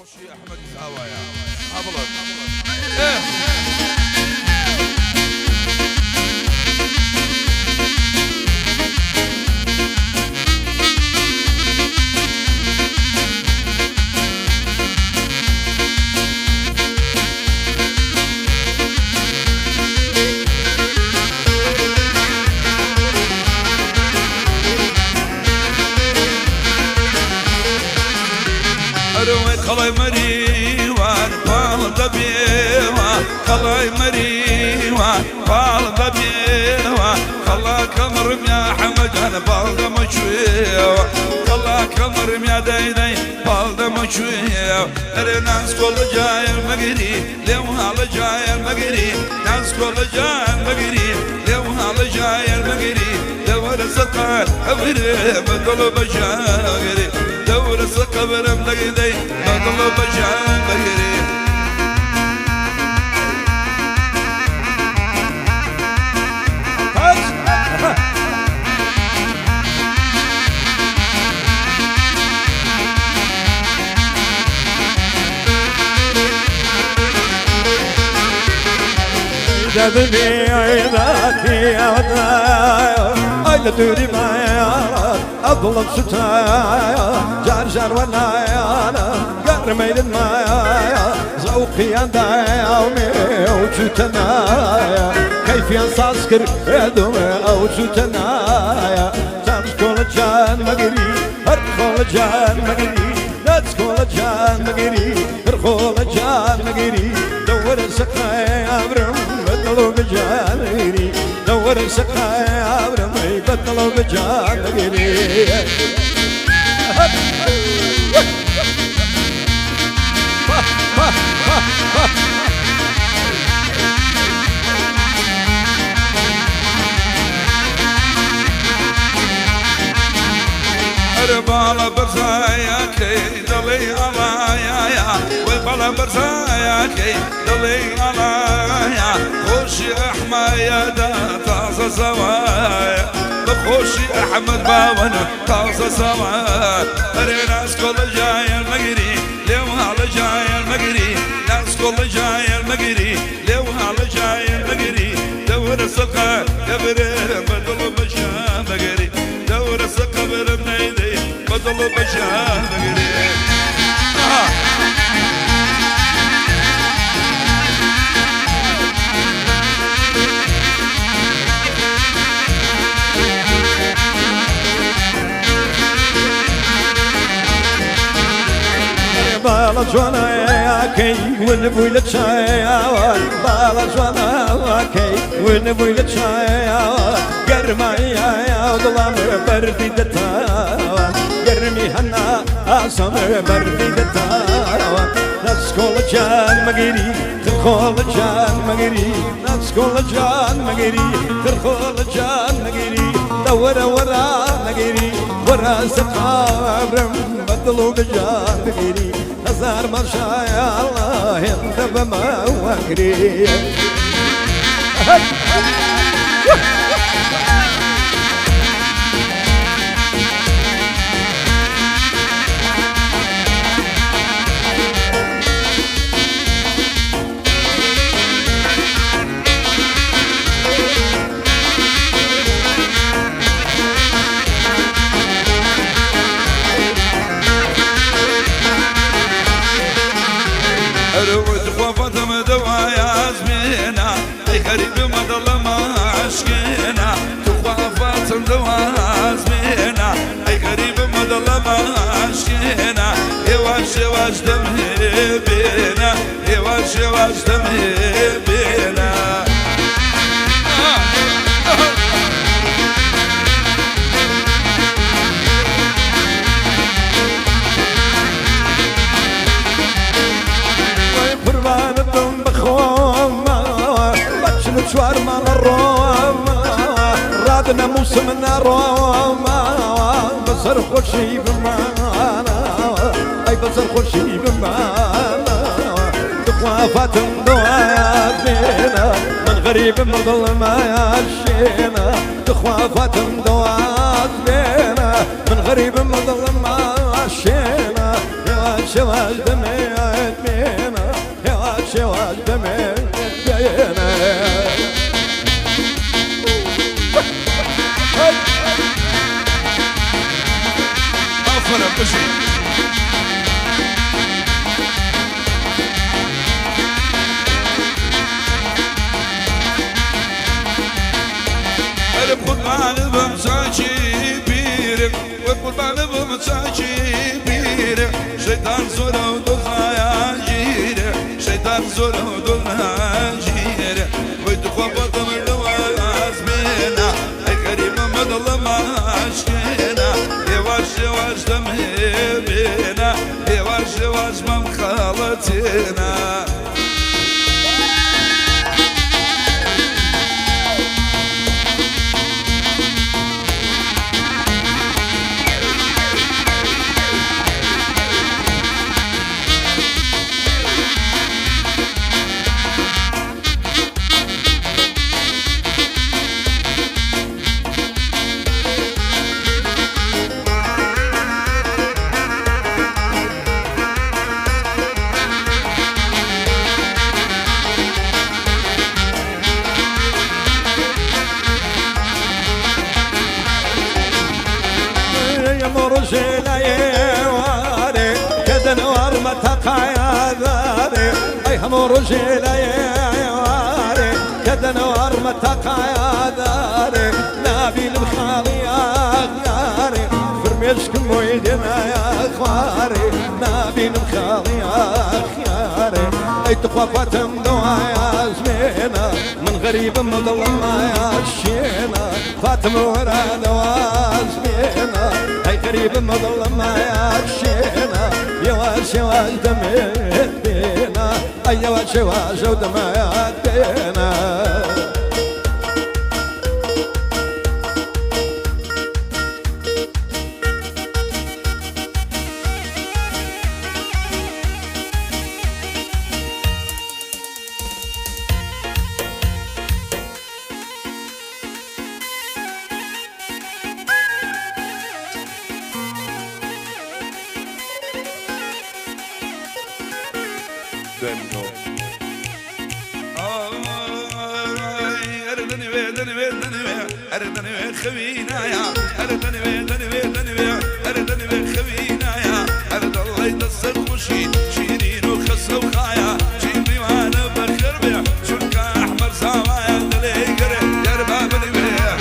خوشي احمد زاوايا ابلط ايه خلاي مريوان بالدبيوان خلاي مريوان بالدبيوان خلاك مرم يا حمد انا بالدم شويه خلاك مرم يا دايداي بالدم شويه الناس كل جاي المقري لو هلا جاي المقري ناس كل جاي المقري لو هلا جاي المقري دور السقال ابري بدل بشاغري دور السقبر ملقدي بدل بشاغري جذبي عيدك يا ودايا أيلا توري معايا أظلم ستايا جار جار ولايا قرمين المايا ذوقي عندايا وشوتنايا كيف ينصاصكر يدومي أو شوتنايا تنسكول جان مقري هرخول جان مقري نتسكول جان مقري هرخول جان مقري دور السقاي أبرم بدلو بجانيري دور السقاي أبرم بدلو بجانيري البالا برزايا كي دلي علايا والبالا برزايا كي دلي علايا خوشي احمايا دا طازة سوايا بخوشي احمد باونا طازة سوايا الناس كل جاي المقري لو على جاي المقري ناس كل جاي المقري لو على جاي المقري دور السقا كبر بدل بشام مقري دور السقا برمنيدي بدل بشام مقري بالا جوانا كي ونبوي لتشايا بالا جوانا كي ونبوي لتشايا قرمايا يا ظلام بردي دتاوان قرمي هنا عصام بردي دتاوان نسكول جان مقري ترخول جان مقري نسكول جان مقري ترخول جان مقري دور ورا مقري ورا سقابرم بدلو بجان مقري نزار مرشايا الله يندب ما وكري الود خوفتم دوايا زمينا اي قريب ما ضل ما عشقنا خوفتم دوايا زمينا اي قريب ما ضل ما عشقنا يواش يواش دمه بينا يواش يواش دمه بينا مشوار مال الروم رادنا موسمنا روم بصر خوشي بمانا اي بصر خوشي بمانا تخوافات دوايا بينا من غريب من ظلم يعشينا تخوافات دوايا بينا من غريب من ظلم يعشينا يا شواج دمي بينا أفر بشي القربان بمساجي بيرك والقربان بمساجي بيرك شيطان زوره ودخايا جيرك شيطان زوره ودخايا جيرك ويدخل بطن الواز بينا الكريم مظلم عشقنا يواش يواش دمه بينا يواش يواش من خالتنا مرجينا يواري كذا نوار ما تقع يا ذاري اي مرجينا يواري كذا نوار ما تقع يا ذاري نبي الخالي يا غياري فرميشكم ويدنا يا خواري نبي الخالي يا خياري اي تخوفتم دوا يا زمينا من غريب مظلم يا شينا فاتم ورا دوا زمينا هاي غريب مظلم يا شينا يواش يواش دمي بينا اي يواش يواش ودمي بينا دنو أردني أردني خوينا يا أردني أردني خوينا يا أرد الله يتصل وشي شيرين وخس وخايا جيبي وانا بخر بيع شركة أحمر سوايا دلي قري يا رباب البيع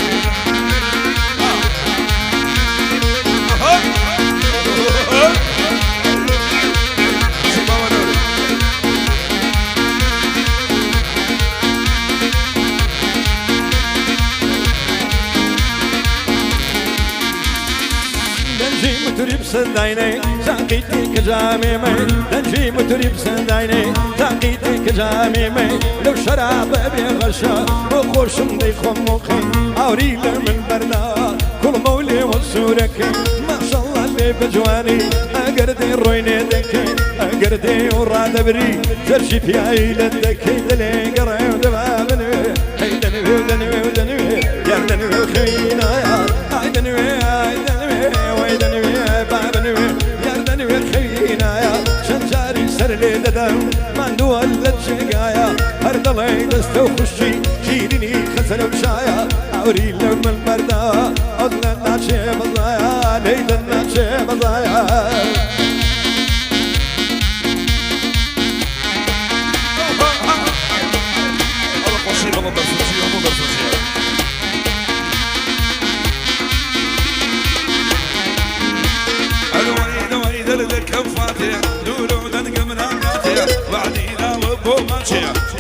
متريب سندايني ساقيتك جاميمي دنجي متريب سندايني ساقيتك جاميمي لو شراب بغشا وخوشم دي خموخي اوري من برنا كل مولي وصورك ما شاء الله اللي بجواني اقردي رويني دكي اقردي وراد بري ترشي في عيلتك اللي قري ودبابني هيدني ودني ودني يا دني وخينا يا هيدني ويدني بابني يردني وخينا يا شنجاري سرلي ددم من دولت شقايا هردلي دستو خشي شيريني خسر وشايا اوري لهم البردا اضلنا شي بضايا ليلنا شي بضايا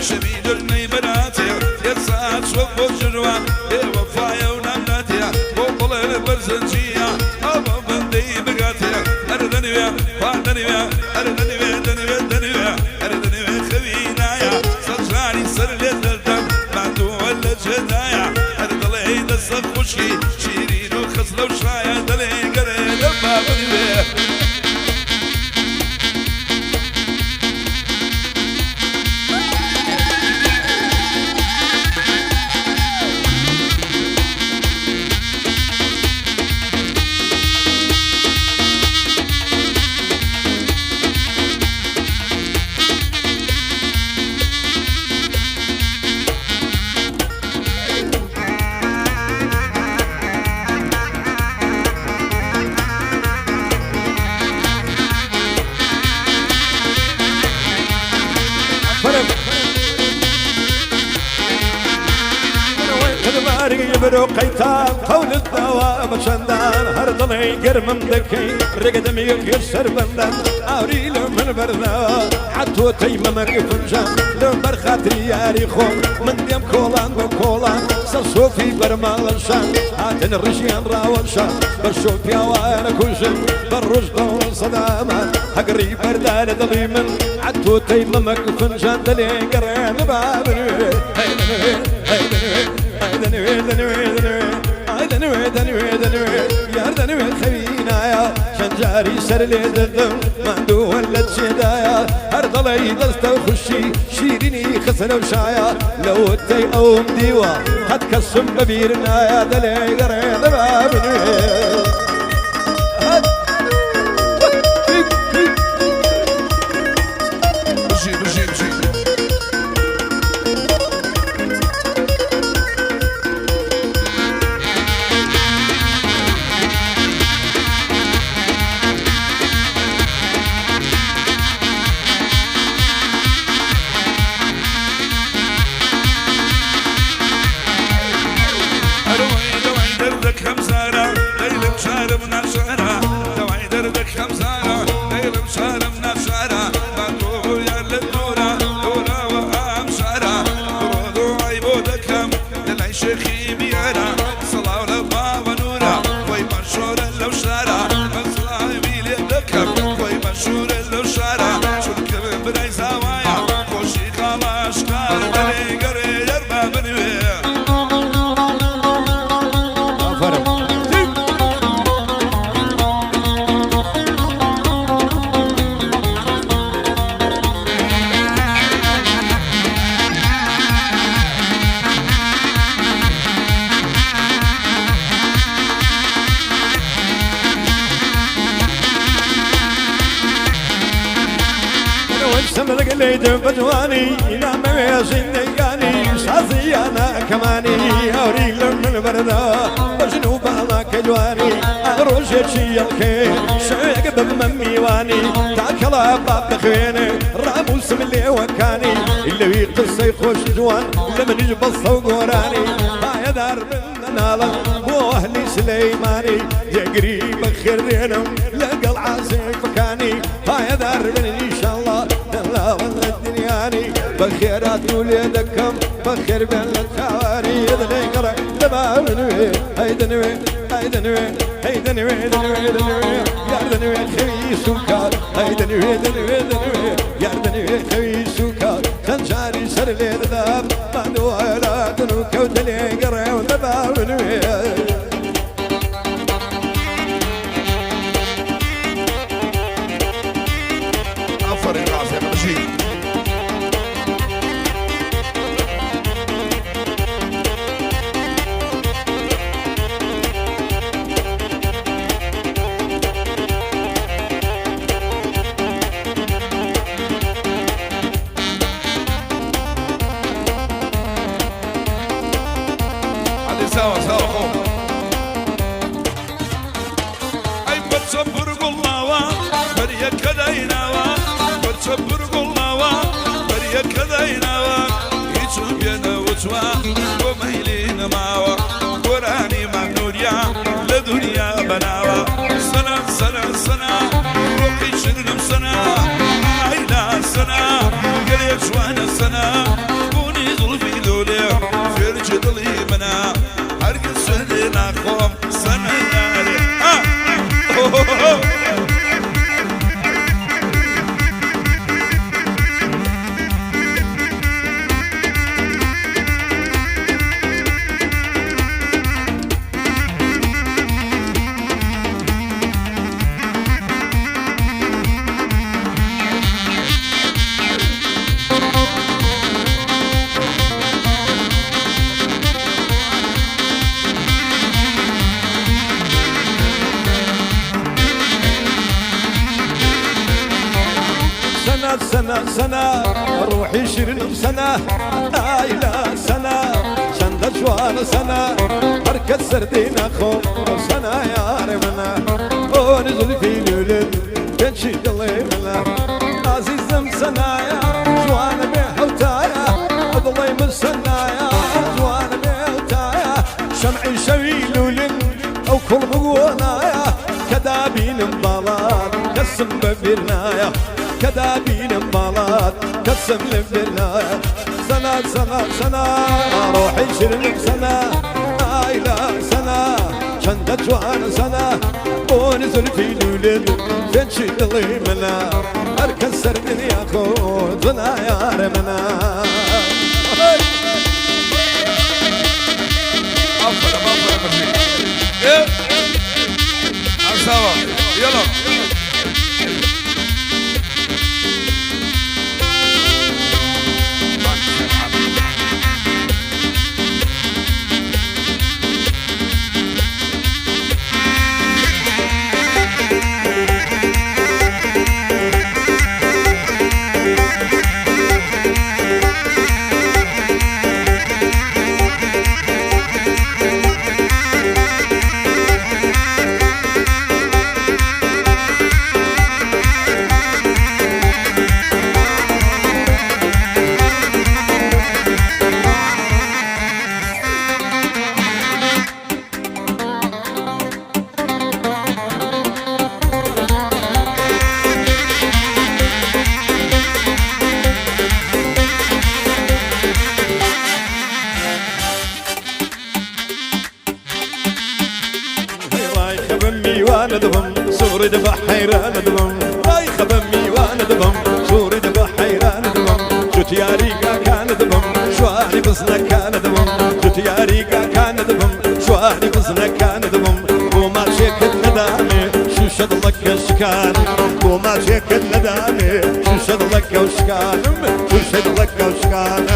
شبيد الميبناتي يسعد صوب الجروة وفايا ونمناتي بطل البرزنجية أبا بندي بقاتي أردني بيا فاردني بيا أردني بيا أردني بيا أردني بيا أردني بيا خوينايا صجراني سر للدم بعدو ولا جدايا أردلي دسق وشي شيرين وخصلة وشايا دلي قريد بابني بيا برو قيتان قول الدوام شندان هردلي قرمم دكي رقدم يغير سربندان أوري من برنا عطو تيممك فنجان لمبر خاطري ياري خوم من ديم كولان وكولان سرسوفي برمالشان هاتن الرشيان راولشان برشوفيا وانا كلشن بالرشد صدامان هقري بردان دلي من عطو تيممك فنجان دلي قرين بابني خبينا شنجاري سر لي ددم مندو ولد شدايا هردلي دست وخشي شيريني خسر وشايا لو تي اوم ديوا قد كسم ببيرنا يا دلي قريض بابني سمرق ليد بدواني نعم ياسين ديقاني سازي انا كماني اوري من بردا بجنوب على كجواني اغروش شي الخير شيق بممي واني تاكلا باب خويني راموس من اللي وكاني اللي يقص يخش جوان لمن يجبص وقوراني ما يدار من نالا بو اهلي سليماني يقري بخير دينهم لقى العازم فكاني ما يدار من ان شاء الله لا والله الدنياني بخيرات وليدكم بخير بين الخواري يدني قرا دبا منوي هيدنوي هيدنوي هيدنوي هيدنوي يردنوي خيسوكا هيدنوي هيدنوي هيدنوي يردنوي خيسوكا تنجاري سر الذاب بعدو على دنوك ودني قرا ودبا منوي وميلين ماوا قراني ممنوريا لدنيا بناوا سنة سنة سنة روحي شنم سنة عينا سنة قليل شوانا سنة بوني ظلفي دولي فرج ضلي منا حرق سننا خوم سنة ناري سنة سنة روحي شرن سنة لا سنة شندر شوان سنة بركة سردينا خوم سنة يا ربنا ونزل في لولد تنشي قليلنا عزيزم سنة يا جوان بيحوتايا أضلي من سنة يا جوان بيحوتايا شمع لبرنايا كدابين مبالات كسم لبرنايا سنة سنة سنة روحي شرنك سنة آيلا سنة شندت جوان سنة ونزل في لولد فنشي اللي منا أركز سردني ياخد زنا يا رمنا أفضل إيه عساوة يلا ندبم سوري دبا حيران ندبم رايخة بمي واندبم سوري دبا حيران ندبم جوت يا ريقا كان ندبم شواني بزنا كان ندبم جوت يا ريقا كان ندبم شواني بزنا كان ندبم وما شكت ندامي شو شد لك وشكان وما شكت ندامي شو شد لك وشكان شو شد لك وشكان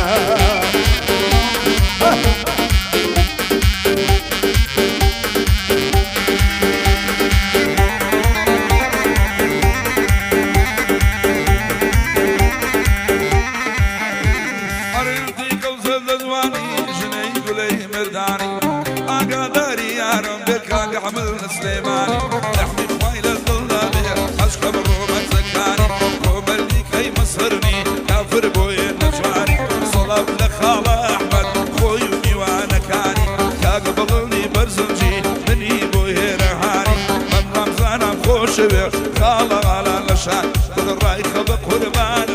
سليماني احمي خويل الظلامي اشكى بالروم زكاني روم اللي كي مصرني كافر بوي النجواني صلاب لخالة احمد خويوني وانا كاني كاقبلني برزنجي مني بوي رهاني من رمزانا خوش بير خالة على لشان كل رايخة بقربان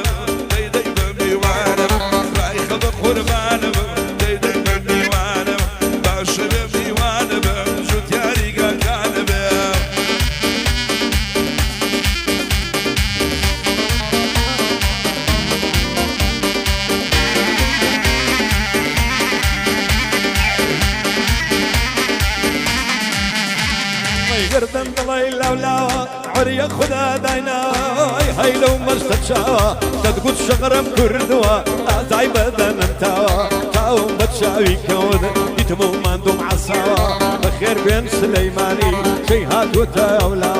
ديدي بمي وانا رايخة بقربان ديدي بمي وانا باش بمي وانا بجوت يا ريقا قردن ضلي لولا عريا خدا داينا هاي لو مشتت شاوا تدقود شغرم كردوا ازاي بدن انتوا تاو بتشاوي كود يتمو ماندوم عصاوا بخير بين سليماني شي هات وتاولا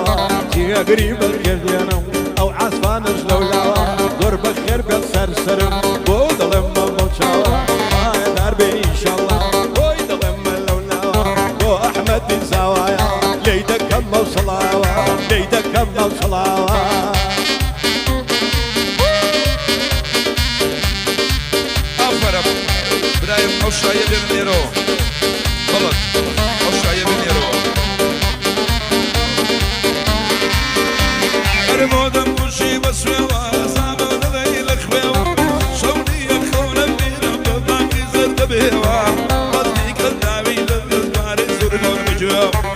شي قريب الكرديانو او عصفان جلولا دور بخير بين سرسرم بودلم موتشاوا هاي داربي ان شاء الله بودلم لولا بو احمد زوايا ليدك كم وصلاوة ليدك كم وصلاوة أفرم برايم أوشاية بمنيرو غلط أوشاية بمنيرو أرمودم بوشي بسويوة زامن ذي لخويوة شوني يخونا بينا بباقي زرد بيوة قصدي كالداوي للباري زرقون مجوة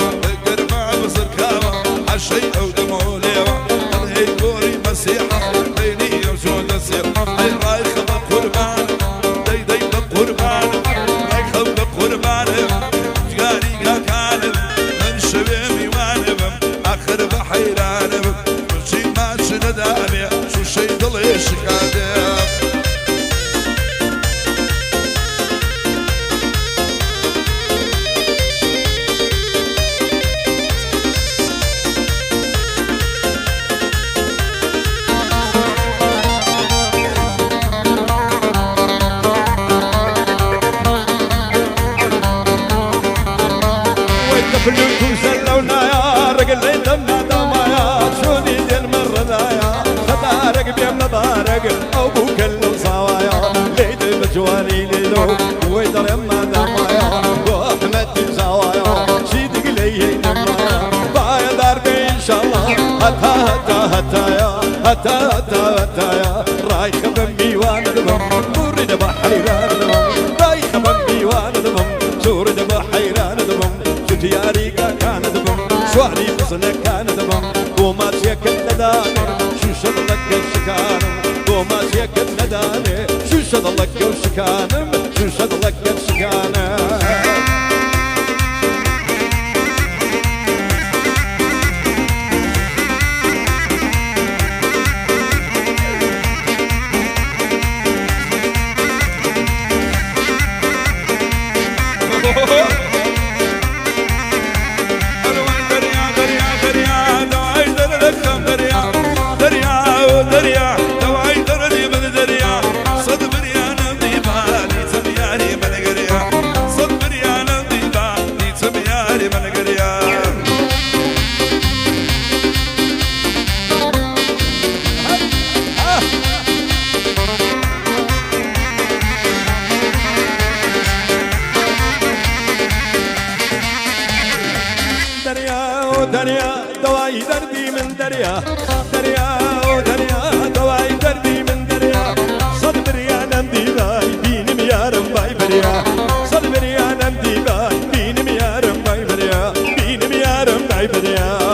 عالشي او دمو ليوة الهي كوري مسيحة بيني وجود السير هاي رايخة بقربان دي بقربان رايخة بقربان جاري كانب من شبيمي وانب اخر بحيرانب وشي ما شندامي شو شي ضلي شكادب كلكم سلونا يا رجل لما دمايا شوني دي المرة يا تدارك بيمنا دارك او هتا يا رايخ بمي وانا دمم نوري دبا حيران دمم رايخ بمي وانا دمم سور دبا حيران دمم شتياري كان دمم شوالي بصنك كان دمم وما سيكت نداني شو شغلك الشكانم وما سيكت نداني شو شغلك الشكانم شو شغلك الشكانم دريا دواي دردي من دريا دريا ودريا دواي دردي من دريا صدبر يا نمدي باي دينم يا رب باي بريا صدبر يا نمدي باي دينم يا رب باي بريا دينم يا رب باي بريا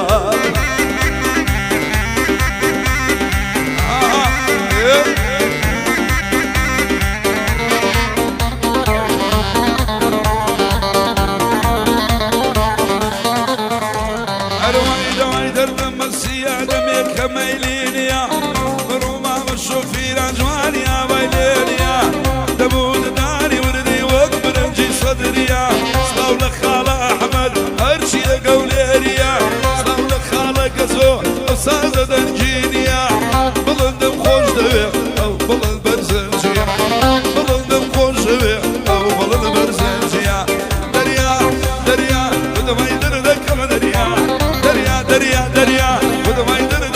كميلين يا روما والشوفير أجوان يا ويلين يا دبود داري وردي واكبر انجي صدري يا صلاو لك خالة أحمد هرشي قوليري يا صلاو لك خالة كزو أستاذة دنجيني يا بلندم خوش دوي أو بلند برزنجي بلندم خوش دوي أو بلند برزنجي يا دريا دريا ودمي دردك كما دريا دريا دريا دريا ودمي دردك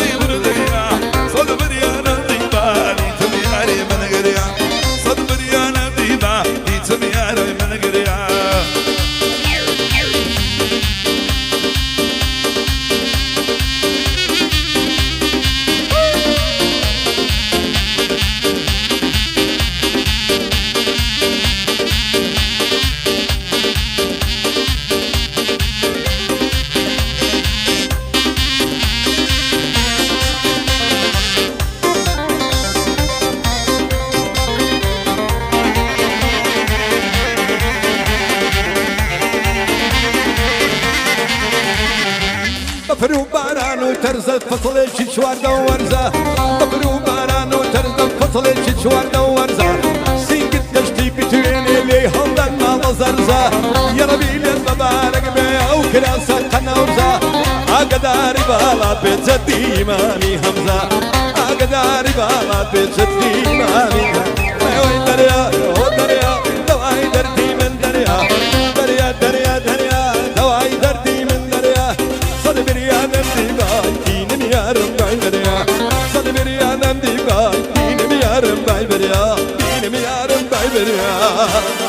بفرو باران وترز الفصل الشوار دورزة بفرو باران وترز الفصل الشوار دورزة سيكت دشتي بتوين اللي هندن ما زرزة يا ربي المبارك بي او كراسة قنورزة اقداري بالا بيتزدي مامي همزة اقداري بالا بيتزدي مامي وي دريا دريا دواي دردي من دريا دريا دريا دريا دواي دردي من دريا صدبر يا نمدي باي دينم يا رب باي بريا صدبر يا نمدي باي دينم يا رب باي بريا دينم يا رب باي بريا